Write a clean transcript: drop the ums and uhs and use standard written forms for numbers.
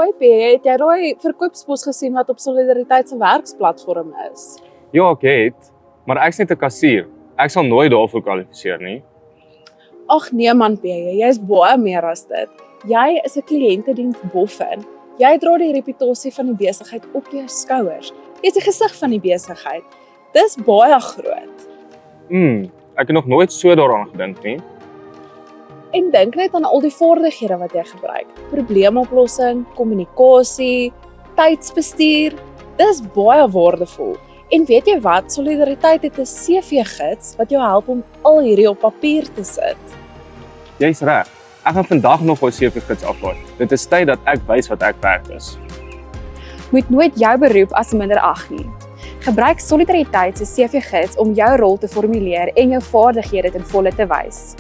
Hoi P, het jy daai verkoopspos gesien wat op Solidariteit se werksplatform is? Ja, ek het, maar ek's net 'n kassier. Ek sal nooit daarvoor kwalifiseer nie. Ag nee man P, jy is baie meer as dit. Jy is 'n kliëntediensboffin. Jy dra die reputasie van die besigheid op jou skouers. Jy is die gesig van die besigheid. Dis baie groot. Ek het nog nooit so daaraan gedink nie. En dink net aan al die vaardighede wat jy gebruik. Probleemoplossing, kommunikasie, tydsbestuur. Dis baie waardevol. En weet jy wat? Solidariteit het 'n CV-gids wat jou help om al hierdie op papier te sit. Jy's reg. Ek gaan vandag nog my CV-gids aflaai. Dit is tyd dat ek wys wat ek werd is. Moet nooit jou beroep as minder ag nie. Gebruik Solidariteit se CV-gids om jou rol te formuleer en jou vaardighede ten volle te wys.